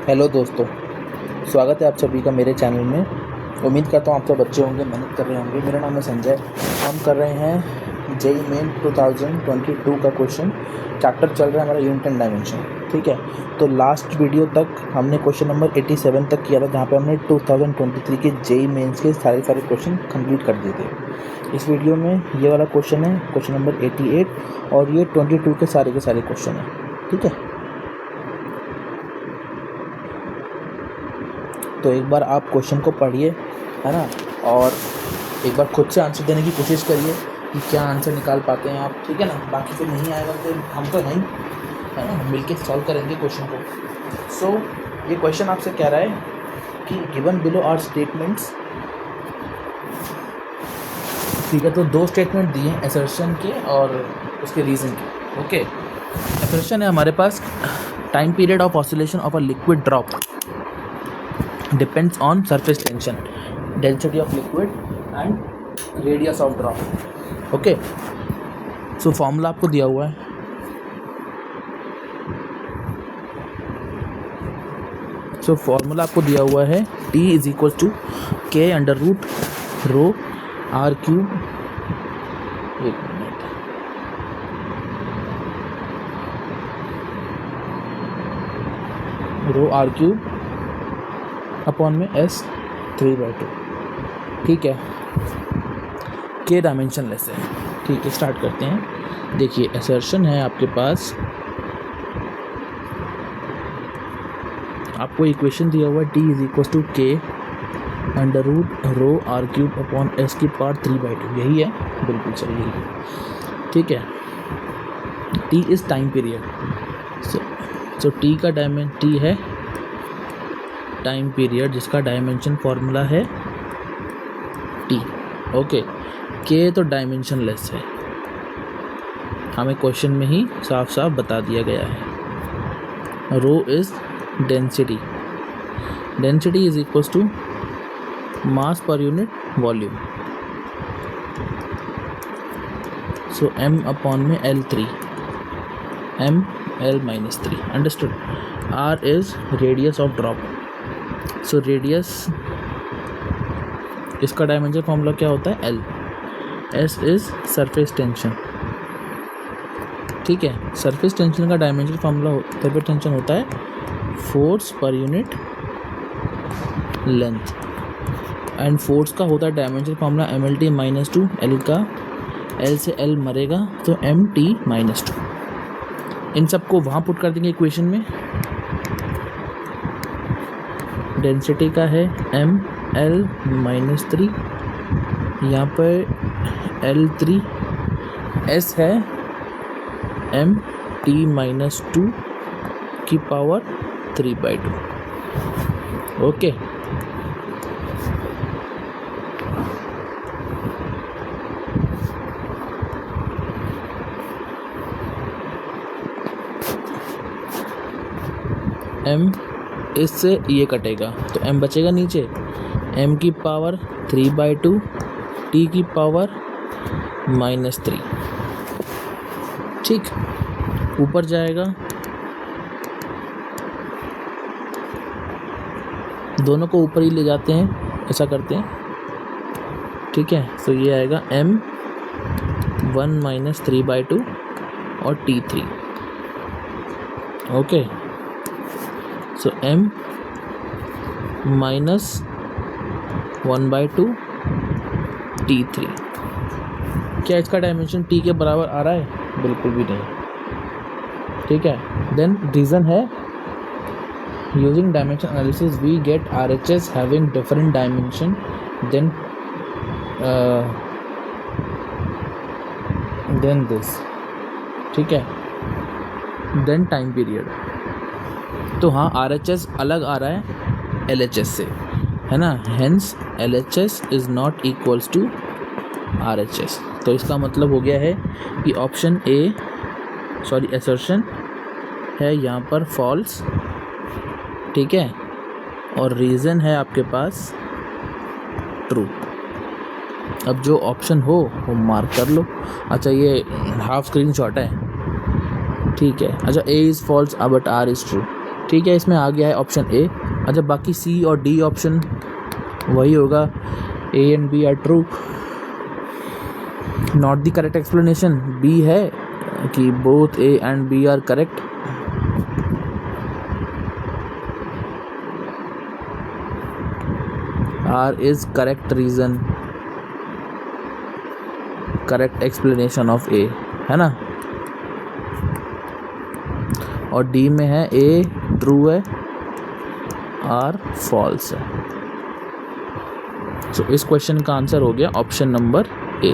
Hello दोस्तों, स्वागत है आप सभी का मेरे चैनल में। उम्मीद करता हूँ आप सब अच्छे होंगे, मेहनत कर रहे होंगे। मेरा नाम है संजय। हम कर रहे हैं जेई मेन 2022 का क्वेश्चन। चैप्टर चल रहा है हमारा यूनिट एंड डायमेंशन। ठीक है, तो लास्ट वीडियो तक हमने क्वेश्चन नंबर 87 तक किया था, जहाँ पे हमने 2023 के जेई मेन्स के सारे क्वेश्चन कंप्लीट कर दिए थे। इस वीडियो में ये वाला क्वेश्चन है क्वेश्चन नंबर 88 और ये 22 के सारे क्वेश्चन हैं। ठीक है, तो एक बार आप क्वेश्चन को पढ़िए, है ना, और एक बार खुद से आंसर देने की कोशिश करिए कि क्या आंसर निकाल पाते हैं आप। ठीक है ना, बाकी फिर नहीं आएगा तो हम तो नहीं, है ना, मिलके सॉल्व करेंगे क्वेश्चन को। सो ये क्वेश्चन आपसे कह रहा है कि गिवन बिलो आर स्टेटमेंट्स। ठीक है, तो दो स्टेटमेंट दिए हैं, असर्शन के और उसके रीज़न के। ओके, असर्शन है हमारे पास, time period of oscillation of a liquid drop depends on surface tension, density of liquid and radius of drop. Okay, so formula आपको दिया हुआ है। फॉर्मूला आपको दिया हुआ है T is equal to K under root rho R cube. एक minute, rho R cube upon में S 3/2। ठीक है, के डायमेंशन लेस है। ठीक है, स्टार्ट करते हैं। देखिए, असर्शन है आपके पास, आपको इक्वेशन दिया हुआ है T is equal to K under root rho R cube upon S की पावर 3/2। यही है, बिल्कुल सही है। ठीक है, T is time period. So T का T है टाइम पीरियड, जिसका डायमेंशन फॉर्मूला है T। ओके, के तो डायमेंशन लेस है, हमें क्वेश्चन में ही साफ साफ बता दिया गया है। Rho is density, density is equal to mass per unit volume. So m upon में L3, m L-3, understood. R is radius of drop. So radius, इसका डायमेंशन फॉर्मूला क्या होता है? L। S is surface tension. ठीक है, surface tension का dimension formula, surface tension होता है force per unit length, and force का होता है डायमेंशन फॉर्मूला MLT -2। L का, L से L मरेगा तो MT -2। इन सबको वहाँ पुट कर देंगे इक्वेशन में। डेंसिटी का है ML-3, यहाँ पर L3, S है MT-2 की पावर 3/2। ओके, M इससे ये कटेगा तो m बचेगा नीचे, m की पावर 3/2, t की पावर -3। ठीक, ऊपर जाएगा, दोनों को ऊपर ही ले जाते हैं, ऐसा करते हैं। ठीक है, तो ये आएगा m1 - 3/2 और t3। ओके, सो m -1/2 t3। क्या इसका डायमेंशन t के बराबर आ रहा है? बिल्कुल भी नहीं। ठीक है, देन रीज़न है using dimension analysis we get RHS having different dimension than this. ठीक है, देन टाइम पीरियड। तो हाँ, RHS अलग आ रहा है LHS से, है ना, hence LHS is not equals to RHS। तो इसका मतलब हो गया है कि ऑप्शन ए, सॉरी, असर्शन है यहाँ पर फॉल्स। ठीक है, और रीज़न है आपके पास ट्रू। अब जो ऑप्शन हो वो मार्क कर लो। अच्छा, ये हाफ स्क्रीन शॉट है। ठीक है, अच्छा, A is false but R is true. ठीक है, इसमें आ गया है ऑप्शन ए। अच्छा, बाकी सी और डी ऑप्शन वही होगा, A and B are true. Not the correct explanation B है कि both A and B are correct. R is correct reason, correct explanation of A, है ना। और डी में है ए ट्रू है, आर फॉल्स है। सो इस क्वेश्चन का आंसर हो गया ऑप्शन नंबर ए।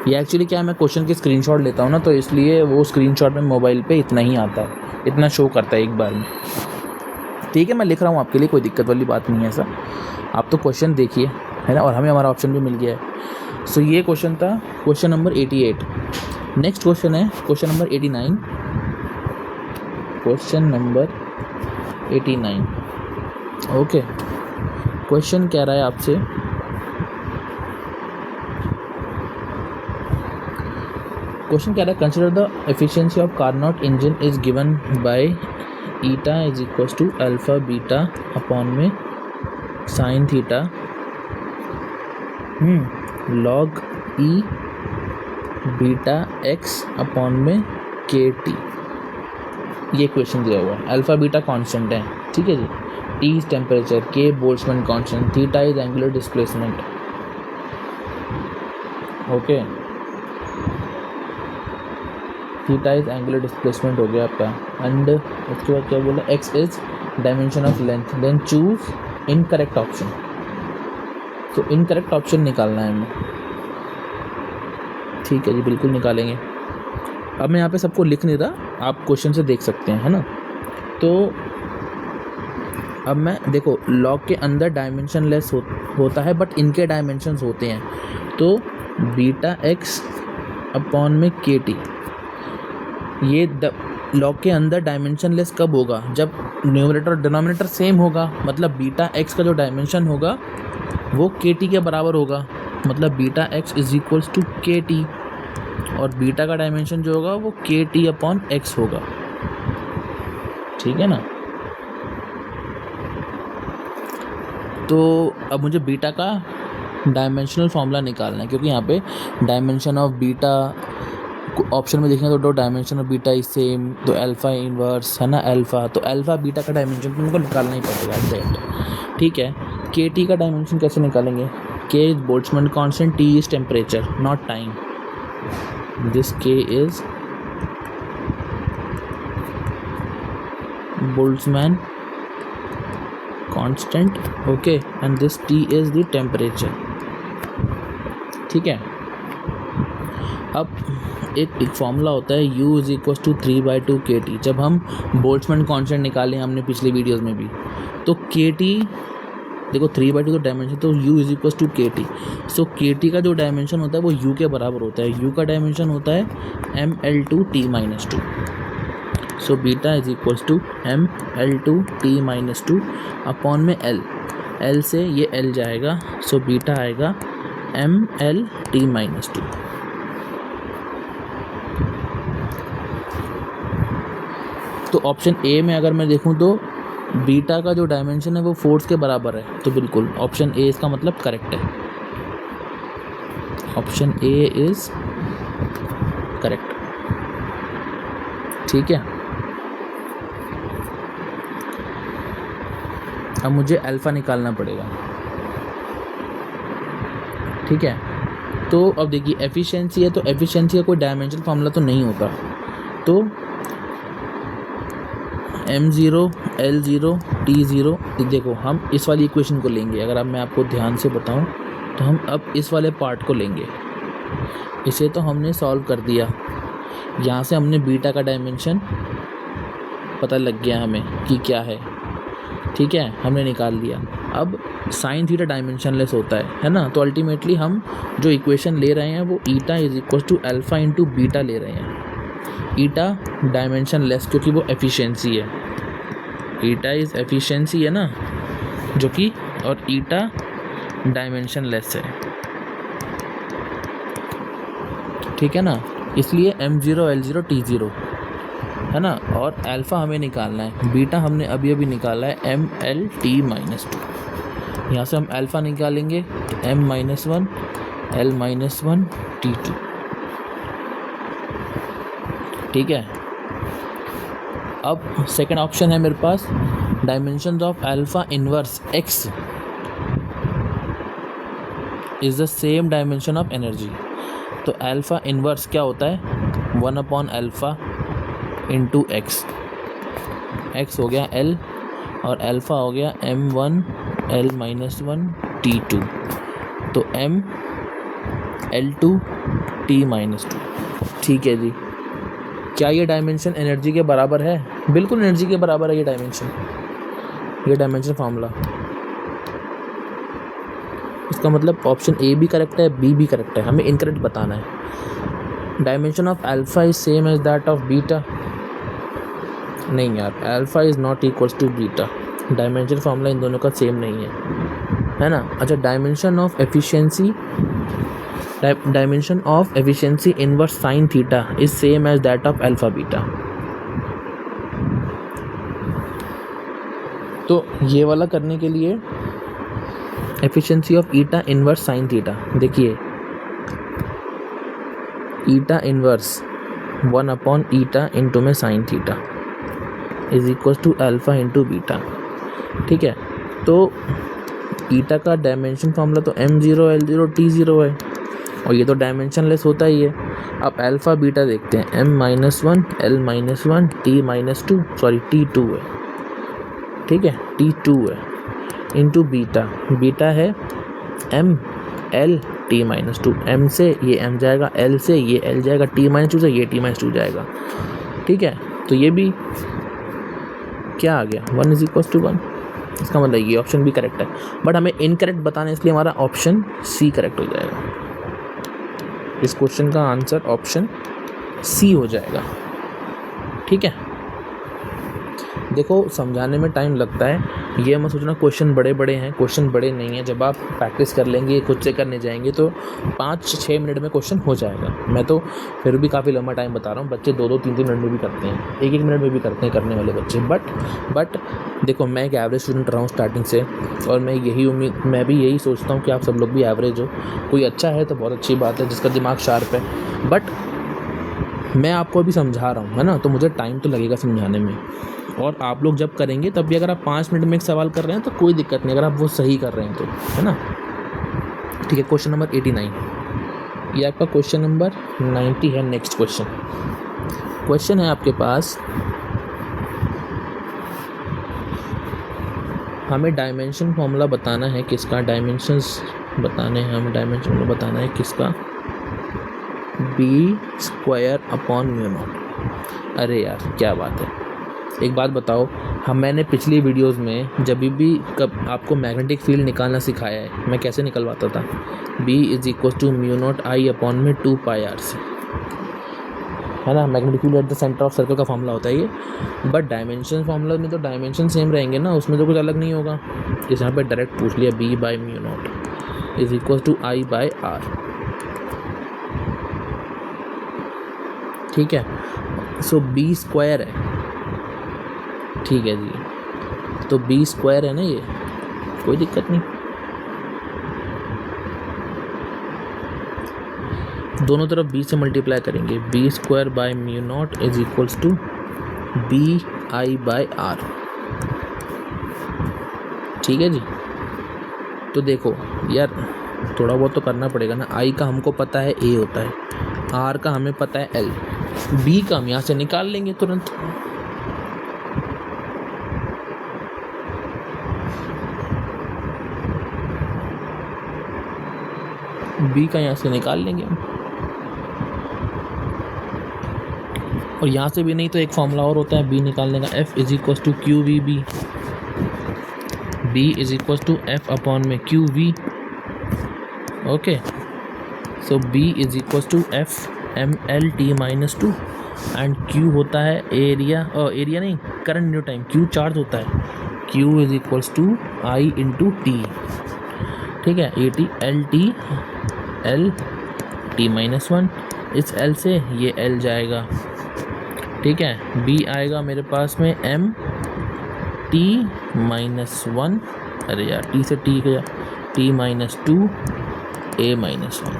ये एक्चुअली क्या है, मैं क्वेश्चन की स्क्रीनशॉट लेता हूँ ना, तो इसलिए वो स्क्रीनशॉट में मोबाइल पे इतना ही आता है, इतना शो करता है एक बार में। ठीक है, मैं लिख रहा हूँ आपके लिए, कोई दिक्कत वाली बात नहीं है ऐसा। आप तो क्वेश्चन देखिए, है ना, और हमें हमारा ऑप्शन भी मिल गया है। सो ये क्वेश्चन था क्वेश्चन नंबर 88। नेक्स्ट क्वेश्चन है question number 89। Question number 89, okay. Question कह रहा है आपसे, क्वेश्चन कह रहा है consider the efficiency of Carnot engine is given by eta is equals to alpha beta upon में sine theta log E beta X upon में के टी। ये क्वेश्चन दिया हुआ है। अल्फा बीटा कांस्टेंट है, ठीक है जी। T is temperature, K Boltzmann constant, theta is angular displacement, okay. Theta is angular displacement हो गया आपका। एंड उसके बाद क्या बोला, X is dimension of length. Then choose incorrect option. तो इनकरेक्ट ऑप्शन निकालना है हमें, ठीक है जी, बिल्कुल निकालेंगे। अब मैं यहाँ पे सबको लिख नहीं रहा, आप क्वेश्चन से देख सकते हैं, है ना। तो अब मैं देखो, लॉग के अंदर डायमेंशन लेस होता है, बट इनके डायमेंशंस होते हैं। तो बीटा एक्स अपॉन में के टी, ये लॉग के अंदर डायमेंशन लेस कब होगा, जब न्यूमरेटर और डिनोमिनेटर सेम होगा। मतलब बीटा एक्स का जो डायमेंशन होगा वो के टी के बराबर होगा, मतलब beta X is equals to K T, और बीटा का डायमेंशन जो होगा वो के टी अपॉन एक्स होगा, ठीक है ना। तो अब मुझे बीटा का डायमेंशनल फॉर्मूला निकालना है, क्योंकि यहाँ पे डायमेंशन ऑफ बीटा ऑप्शन में देखेंगे तो dimension of beta is same, तो अल्फा इनवर्स है ना अल्फा, तो अल्फा बीटा का डायमेंशन तो उनको निकालना ही पड़ेगा एग्जैक्ट, ठीक है। के टी का डायमेंशन कैसे निकालेंगे, K is Boltzmann constant, T is temperature not time, this K is Boltzmann constant, okay, and this T is the temperature, ठीक है। अब एक फॉर्मूला होता है u इज इक्वल टू 3/2 के टी। जब हम बोल्ट्जमैन कांस्टेंट निकाले हमने पिछले वीडियोस में भी, तो के टी देखो 3/2 तो डायमेंशन, तो u is equal to K T. सो के टी का जो डायमेंशन होता है वो u के बराबर होता है। u का डायमेंशन होता है ml2t-2। So beta is equal to ml2t-2 upon में l से ये l जाएगा, सो बीटा आएगा mlt-2। तो ऑप्शन ए में अगर मैं देखूं तो बीटा का जो डायमेंशन है वो फोर्स के बराबर है, तो बिल्कुल ऑप्शन ए इसका मतलब करेक्ट है। ऑप्शन ए इज करेक्ट, ठीक है। अब मुझे अल्फा निकालना पड़ेगा, ठीक है। तो अब देखिए एफिशिएंसी है, तो एफिशिएंसी का कोई डायमेंशन फॉर्मूला तो नहीं होता, तो m0 l0 t0, देखो हम इस वाली इक्वेशन को लेंगे। अगर अब मैं आपको ध्यान से बताऊं तो हम अब इस वाले पार्ट को लेंगे। इसे तो हमने सॉल्व कर दिया, यहाँ से हमने बीटा का डायमेंशन पता लग गया हमें कि क्या है, ठीक है, हमने निकाल लिया। अब साइन थीटा डायमेंशन लेस होता है ना, तो अल्टीमेटली हम जो इक्वेशन ले रहे हैं वो eta is equal to alpha into beta ले रहे हैं। ईटा डायमेंशन लेस क्योंकि वो एफिशिएंसी है, ईटा इज एफिशिएंसी है ना जो कि, और ईटा डायमेंशन लेस है, ठीक है ना। इसलिए m0 l0 t0 है ना, और अल्फ़ा हमें निकालना है, बीटा हमने अभी अभी निकाला है ML-T-2। यहाँ से हम अल्फ़ा निकालेंगे तो M-1 L-1 T2, ठीक है। अब सेकंड ऑप्शन है मेरे पास, dimensions of alpha inverse x is the same dimension of energy. तो अल्फ़ा इनवर्स क्या होता है, 1/α इंटू एक्स, एक्स हो गया L और अल्फ़ा हो गया M1 L-1 T2, तो ML2 T-2, ठीक है जी। क्या ये डायमेंशन एनर्जी के बराबर है? बिल्कुल एनर्जी के बराबर है ये डायमेंशन फार्मूला। इसका मतलब ऑप्शन ए भी करेक्ट है, बी भी करेक्ट है, हमें इनकरेक्ट बताना है। Dimension of alpha is same as that of beta, नहीं यार, alpha is not equals to beta, dimension formula इन दोनों का सेम नहीं है ना। अच्छा, dimension of efficiency inverse sine theta is same as that of alpha beta. तो ये वाला करने के लिए efficiency of eta inverse sine theta, देखिए ईटा इनवर्स 1/ईटा इंटू में sine theta is equal to alpha into beta, ठीक है। तो ईटा का डायमेंशन फार्मूला तो M0 L0 T0 है, और ये तो डायमेंशन लेस होता ही है। अब अल्फ़ा बीटा देखते हैं, M-1 L-1 T-2, sorry T2 है, ठीक है, T2 है इंटू बीटा है ML T-2, M से ये M जाएगा, L से ये L जाएगा, T-2 से ये T-2 जाएगा, ठीक है। तो ये भी क्या आ गया, 1 = 1, इसका मतलब ये ऑप्शन भी करेक्ट है, बट हमें इनकरेक्ट बताना है, इसलिए हमारा ऑप्शन सी करेक्ट हो जाएगा। इस क्वेश्चन का आंसर ऑप्शन सी हो जाएगा, ठीक है। देखो, समझाने में टाइम लगता है, ये मत सोचना क्वेश्चन बड़े हैं, क्वेश्चन बड़े नहीं हैं। जब आप प्रैक्टिस कर लेंगे, खुद से करने जाएंगे तो 5-6 मिनट में क्वेश्चन हो जाएगा। मैं तो फिर भी काफ़ी लंबा टाइम बता रहा हूँ, बच्चे 2-2, 3-3 मिनट में भी करते हैं, 1-1 मिनट में भी करते हैं करने वाले बच्चे। बट देखो, मैं एक एवरेज स्टूडेंट रहा हूँ स्टार्टिंग से, और मैं भी यही सोचता हूँ कि आप सब लोग भी एवरेज हो। कोई अच्छा है तो बहुत अच्छी बात है, जिसका दिमाग शार्प है, बट मैं आपको अभी समझा रहा हूँ, है ना, तो मुझे टाइम तो लगेगा समझाने में। और आप लोग जब करेंगे तब भी अगर आप 5 मिनट में एक सवाल कर रहे हैं तो कोई दिक्कत नहीं, अगर आप वो सही कर रहे हैं तो, है ना, ठीक है। क्वेश्चन नंबर 89, ये आपका क्वेश्चन नंबर 90 है। नेक्स्ट क्वेश्चन है आपके पास, हमें डायमेंशन फॉर्मूला बताना है किसका, डायमेंशंस बताने हैं हमें, डायमेंशन फॉर्मूला बताना है किसका, B²/μ0। अरे यार क्या बात है, एक बात बताओ, मैंने पिछली वीडियोस में जब भी आपको मैग्नेटिक फील्ड निकालना सिखाया है, मैं कैसे निकलवाता था, B = μ0I/2πr, है ना, magnetic field at the centre of circle का फॉर्मूला होता है ये। बट डायमेंशन फार्मूला में तो डायमेंशन सेम रहेंगे ना, उसमें तो कुछ अलग नहीं होगा। इस यहाँ पे डायरेक्ट पूछ लिया, B/μ0 = I/r, ठीक है। सो B² है, ठीक है जी, तो B² है ना, ये कोई दिक्कत नहीं, दोनों तरफ B से मल्टीप्लाई करेंगे, B²/μ0 = BI/r, ठीक है जी। तो देखो यार, थोड़ा बहुत तो करना पड़ेगा ना, I का हमको पता है A होता है, R का हमें पता है L, B का हम यहाँ से निकाल लेंगे तुरंत। B का यहाँ से निकाल लेंगे हम, और यहाँ से भी नहीं तो एक फॉर्मूला और होता है B निकालने का, F = QVB, B = F/QV, okay. So B = FML-T-2 and Q होता है एरिया नहीं, current new time, Q charge होता है, Q = I × T, ठीक है, L T-1, इस L से ये L जाएगा, ठीक है। बी आएगा मेरे पास में एम टी माइनस वन, अरे यार टी से टी गया, T minus to A minus one,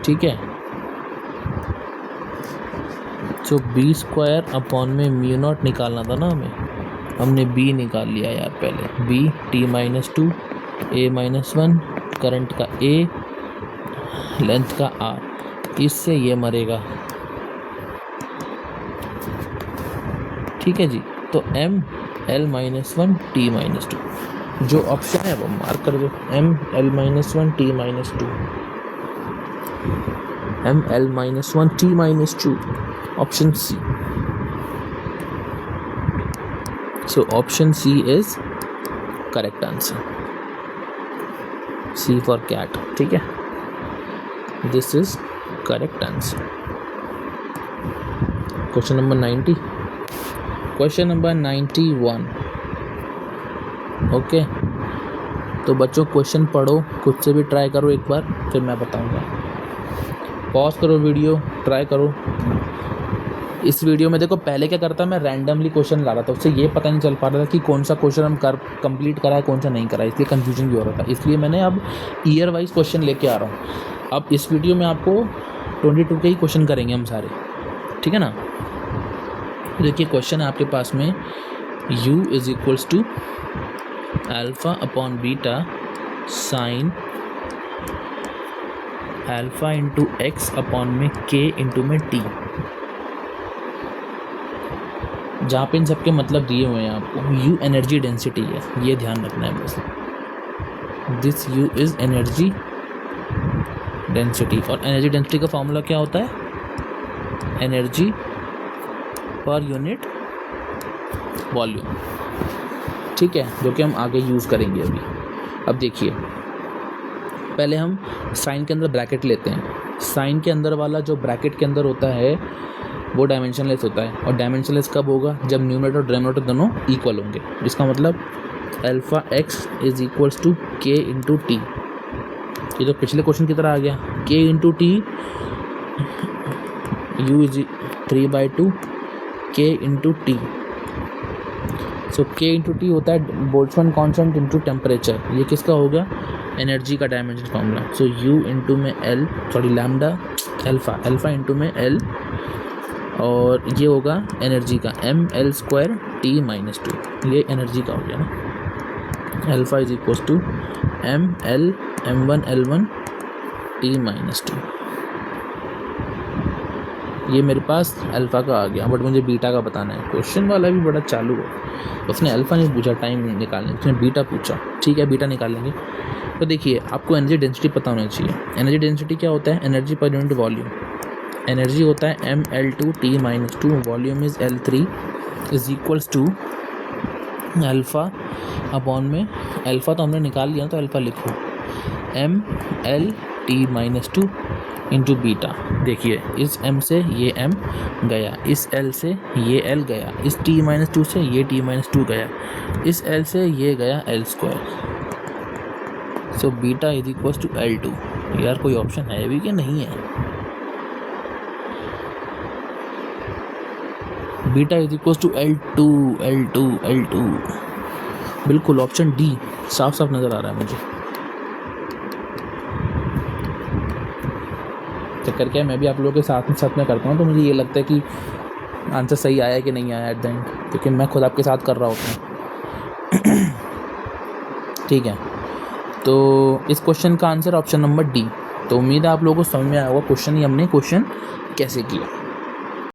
ठीक है। तो बी स्क्वायर अपॉन में म्यू नॉट निकालना था ना हमें, हमने बी निकाल लिया यार पहले। B T minus to A minus one, current का ए, लेंथ का आर, इससे ये मरेगा, ठीक है जी। तो M L minus one T minus two, जो ऑप्शन है वो मार्क कर दो, M L minus one T minus two, M L minus one T minus two, option C. So option C is correct answer, C for cat, ठीक है। This is correct answer. Question number 90, question number 91। Okay, तो बच्चों question पढ़ो, खुद से भी try करो एक बार, फिर मैं बताऊंगा। पॉज करो वीडियो, ट्राई करो। इस वीडियो में देखो पहले क्या करता, मैं रैंडमली क्वेश्चन ला रहा था, उससे ये पता नहीं चल पा रहा था कि कौन सा क्वेश्चन हम कंप्लीट करा है, कौन सा नहीं करा, इसलिए कंफ्यूजन भी हो रहा था। इसलिए मैंने अब ईयर वाइज क्वेश्चन लेके आ रहा हूँ। अब इस वीडियो में आपको 22 के ही क्वेश्चन करेंगे हम सारे, ठीक है ना। देखिए क्वेश्चन है आपके पास में, u is equals to alpha upon beta sine alpha into X upon में k इंटू में t, जहाँ पे इन सबके मतलब दिए हुए हैं आपको। u एनर्जी डेंसिटी है, ये ध्यान रखना है बस। This u is energy density, और एनर्जी डेंसिटी का फॉर्मूला क्या होता है, एनर्जी पर यूनिट वॉल्यूम, ठीक है, जो कि हम आगे यूज़ करेंगे अभी। अब देखिए पहले हम साइन के अंदर ब्रैकेट लेते हैं। साइन के अंदर वाला जो ब्रैकेट के अंदर होता है वो डायमेंशनलेस होता है, और डायमेंशनलेस कब होगा, जब न्यूमरेटर और डिनोमिनेटर दोनों इक्वल होंगे। इसका मतलब alpha X is equals to K into T, ये तो पिछले क्वेश्चन की तरह आ गया, के इंटू टी, यू इज 3/2 के इंटू टी। सो के इंटू टी होता है बोल्ट्जमैन कांस्टेंट इंटू टेम्परेचर, ये किसका हो गया, एनर्जी का dimension formula. So U into में L, sorry lambda, alpha into में एल, और ये होगा एनर्जी का M L square T minus two, ये एनर्जी का हो गया ना। Alpha is equals to M L m1 l1 T minus two, ये मेरे पास अल्फ़ा का आ गया, बट मुझे बीटा का बताना है। क्वेश्चन वाला भी बड़ा चालू है, उसने अल्फ़ा नहीं पूछा टाइम निकालने, उसने बीटा पूछा, ठीक है बीटा निकालेंगे। तो देखिए आपको एनर्जी डेंसिटी पता होना चाहिए। एनर्जी डेंसिटी क्या होता है, एनर्जी पर यूनिट वॉल्यूम। एनर्जी होता है ml2 t minus two, volume is L3 is equals to alpha upon में, अल्फ़ा तो हमने निकाल लिया, तो अल्फ़ा लिखो M L T minus two into beta. देखिए इस m से ये m गया, इस l से ये l गया, इस t माइनस टू से ये t माइनस टू गया, इस l से ये गया l square. So beta is equals to L2। यार कोई ऑप्शन है भी कि नहीं है, beta is equals to L2। बिल्कुल ऑप्शन डी साफ साफ नज़र आ रहा है मुझे। चक्कर क्या है, मैं भी आप लोगों के साथ में करता हूँ, तो मुझे ये लगता है कि आंसर सही आया कि नहीं आया एट द एंड, क्योंकि मैं खुद आपके साथ कर रहा होता हूँ। ठीक है, तो इस क्वेश्चन का आंसर ऑप्शन नंबर डी। तो उम्मीद है आप लोगों को समझ में आया होगा क्वेश्चन, ही हमने क्वेश्चन कैसे किया।